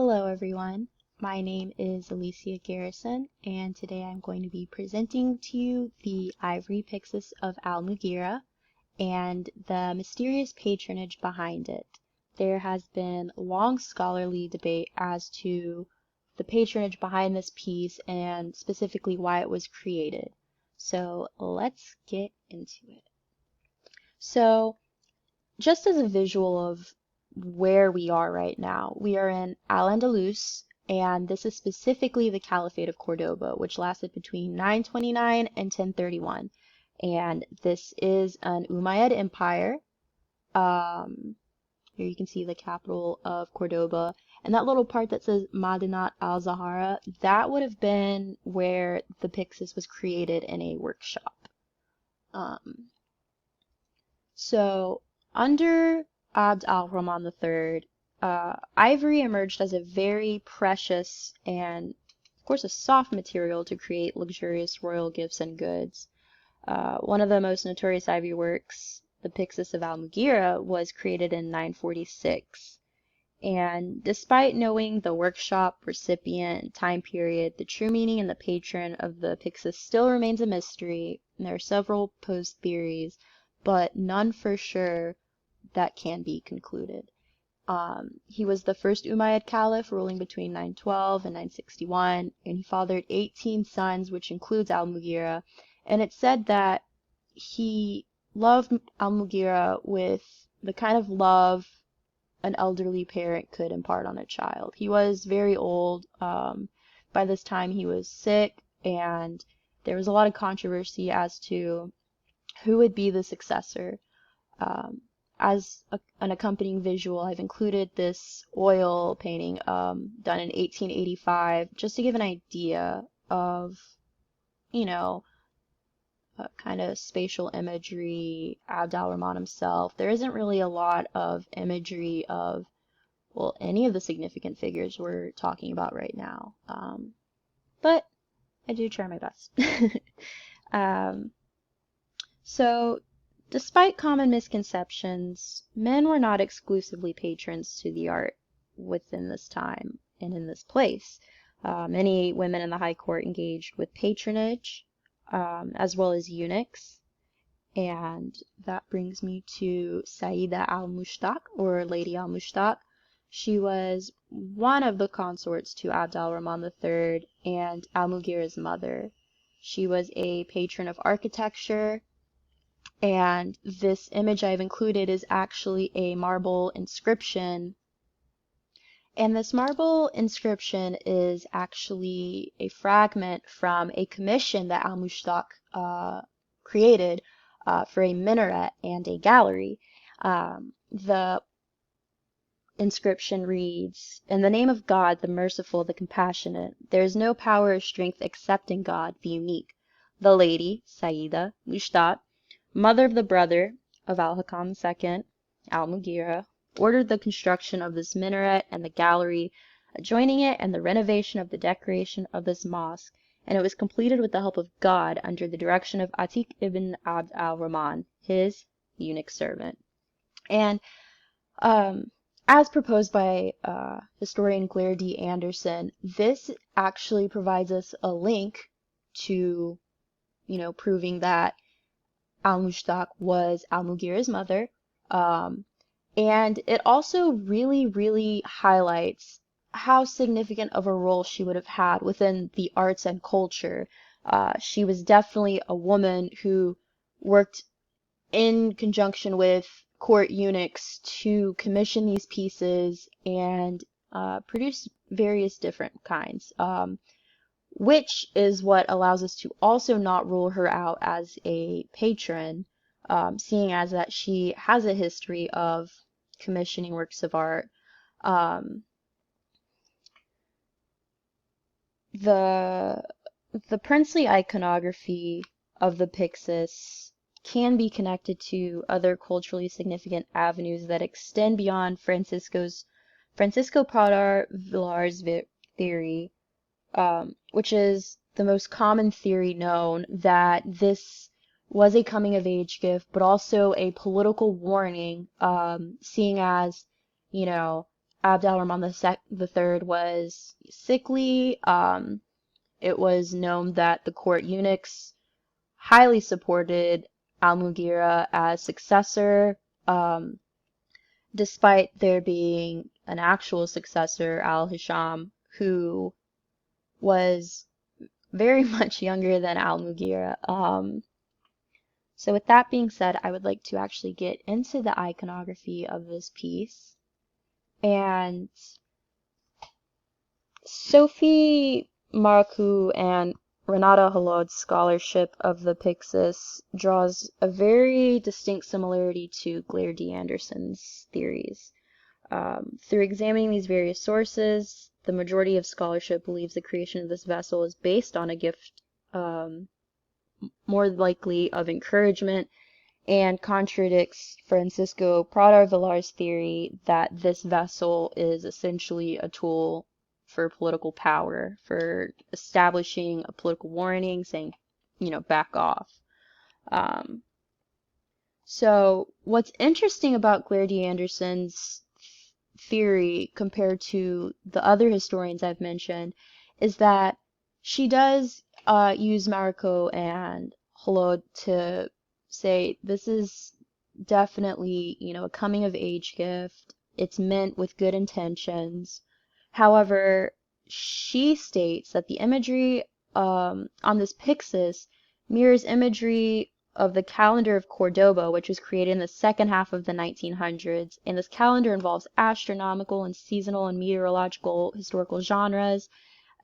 Hello everyone, my name is Alicia Garrison and today I'm going to be presenting to you the ivory Pyxis of al-Mughira and the mysterious patronage behind it. There has been long scholarly debate as to the patronage behind this piece and specifically why it was created. So let's get into it. So just as a visual of where we are right now, we are in Al-Andalus, and this is specifically the Caliphate of Cordoba, which lasted between 929 and 1031. And this is an Umayyad empire. Here you can see the capital of Cordoba. And that little part that says Madinat al-Zahara, that would have been where the Pyxis was created in a workshop. So under Abd al-Rahman III, ivory emerged as a very precious and, of course, a soft material to create luxurious royal gifts and goods. One of the most notorious ivory works, the Pyxis of al-Mughira, was created in 946. And despite knowing the workshop, recipient, and time period, the true meaning and the patron of the Pyxis still remains a mystery, and there are several posed theories, but none for sure that can be concluded. He was the first Umayyad Caliph, ruling between 912 and 961, and he fathered 18 sons, which includes al-Mughira, and it's said that he loved al-Mughira with the kind of love an elderly parent could impart on a child. He was very old. By this time he was sick, and there was a lot of controversy as to who would be the successor. As an accompanying visual, I've included this oil painting done in 1885 just to give an idea of, kind of spatial imagery, Abd al-Rahman himself. There isn't really a lot of imagery of, well, any of the significant figures we're talking about right now. But I do try my best. So, despite common misconceptions, men were not exclusively patrons to the art within this time and in this place. Many women in the high court engaged with patronage, as well as eunuchs. And that brings me to Sayyida al-Mushtaq, or Lady al-Mushtaq. She was one of the consorts to Abd al-Rahman III and al-Mughira's mother. She was a patron of architecture, and this image I've included is actually a marble inscription. And this marble inscription is actually a fragment from a commission that al-Mushtaq created for a minaret and a gallery. The inscription reads, "In the name of God, the merciful, the compassionate, there is no power or strength except in God, the unique. The lady, Sayyida Mushtaq, mother of the brother of al-Hakam II, al-Mughira, ordered the construction of this minaret and the gallery adjoining it and the renovation of the decoration of this mosque, and it was completed with the help of God under the direction of Atiq ibn Abd al-Rahman, his eunuch servant." And as proposed by historian Claire D. Anderson, this actually provides us a link to, proving that al-Mushtaq was al-Mughira's mother. And it also really, really highlights how significant of a role she would have had within the arts and culture. She was definitely a woman who worked in conjunction with court eunuchs to commission these pieces and produce various different kinds, which is what allows us to also not rule her out as a patron, seeing as that she has a history of commissioning works of art. The princely iconography of the Pyxis can be connected to other culturally significant avenues that extend beyond Francisco Pradar Villar's theory, which is the most common theory known, that this was a coming-of-age gift, but also a political warning, seeing as, Abd al-Rahman III was sickly. It was known that the court eunuchs highly supported al-Mughira as successor, despite there being an actual successor, al-Hisham, who was very much younger than al-Mughira. So with that being said, I would like to actually get into the iconography of this piece. And Sophie Marcoux and Renata Holod's scholarship of the Pyxis draws a very distinct similarity to Claire D. Anderson's theories. Through examining these various sources, the majority of scholarship believes the creation of this vessel is based on a gift, more likely of encouragement, and contradicts Francisco Pradar Villar's theory that this vessel is essentially a tool for political power, for establishing a political warning, saying, back off. So what's interesting about Claire D. Anderson's theory compared to the other historians I've mentioned is that she does use Mariko and Holod to say this is definitely, a coming of age gift. It's meant with good intentions. However, she states that the imagery on this Pyxis mirrors imagery of the calendar of Cordoba, which was created in the second half of the 1900s. And this calendar involves astronomical and seasonal and meteorological historical genres.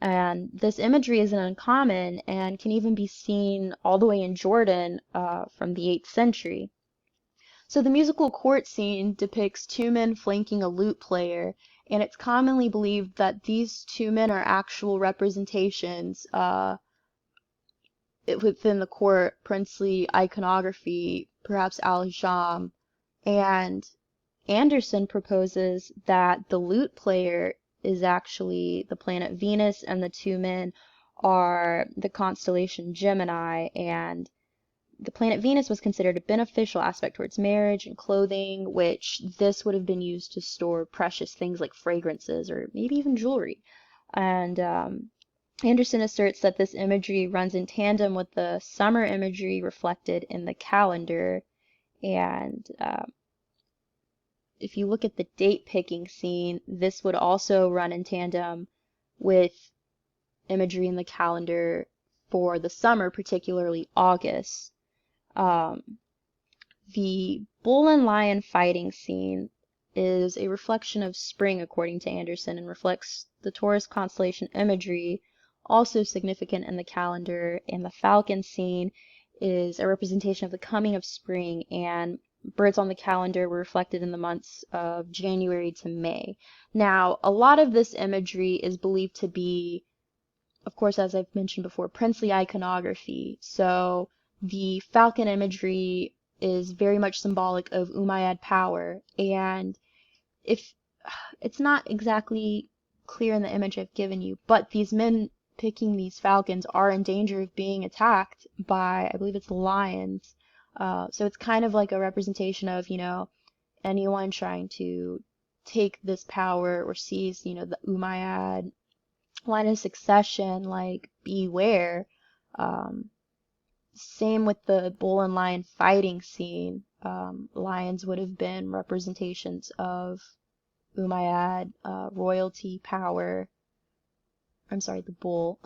And this imagery isn't uncommon and can even be seen all the way in Jordan from the 8th century. So the musical court scene depicts two men flanking a lute player, and it's commonly believed that these two men are actual representations within the court princely iconography, perhaps al-Hisham. And Anderson proposes that the lute player is actually the planet Venus, and the two men are the constellation Gemini, and the planet Venus was considered a beneficial aspect towards marriage and clothing, which this would have been used to store precious things like fragrances or maybe even jewelry. And Anderson asserts that this imagery runs in tandem with the summer imagery reflected in the calendar. And if you look at the date picking scene, this would also run in tandem with imagery in the calendar for the summer, particularly August. The bull and lion fighting scene is a reflection of spring, according to Anderson, and reflects the Taurus constellation imagery, also significant in the calendar. And the falcon scene is a representation of the coming of spring, and birds on the calendar were reflected in the months of January to May. Now, a lot of this imagery is believed to be, of course, as I've mentioned before, princely iconography. So the falcon imagery is very much symbolic of Umayyad power, and if it's not exactly clear in the image I've given you, but these men picking these falcons are in danger of being attacked by, I believe it's lions. So it's kind of like a representation of, anyone trying to take this power or seize, the Umayyad line of succession, like, beware. Same with the bull and lion fighting scene. Lions would have been representations of Umayyad royalty, power. I'm sorry, the bull.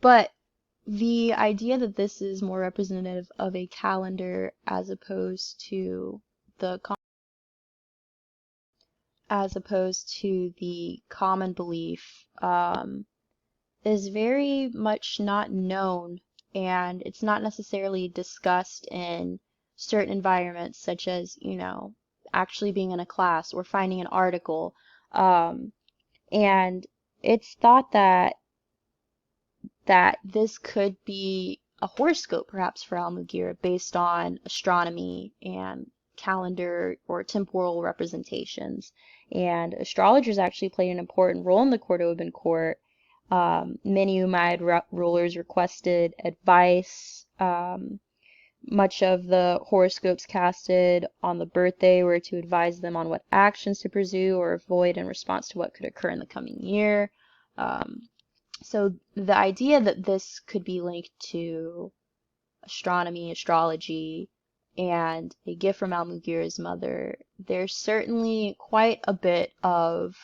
But the idea that this is more representative of a calendar as opposed to the common belief is very much not known, and it's not necessarily discussed in certain environments, such as, actually being in a class or finding an article. And it's thought that this could be a horoscope, perhaps, for al-Mughira based on astronomy and calendar or temporal representations. And astrologers actually played an important role in the Cordoban court. Many Umayyad rulers requested advice. Much of the horoscopes casted on the birthday were to advise them on what actions to pursue or avoid in response to what could occur in the coming year. So the idea that this could be linked to astronomy, astrology, and a gift from al-Mughira's mother, there's certainly quite a bit of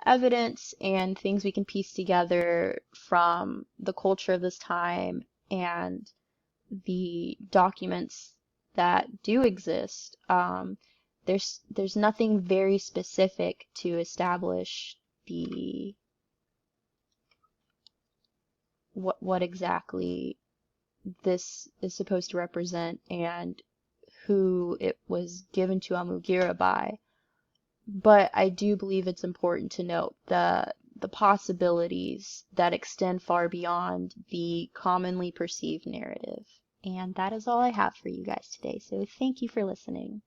evidence and things we can piece together from the culture of this time and the documents that do exist. There's nothing very specific to establish the what exactly this is supposed to represent and who it was given to al-Mughira by. But I do believe it's important to note the possibilities that extend far beyond the commonly perceived narrative. And that is all I have for you guys today, so thank you for listening.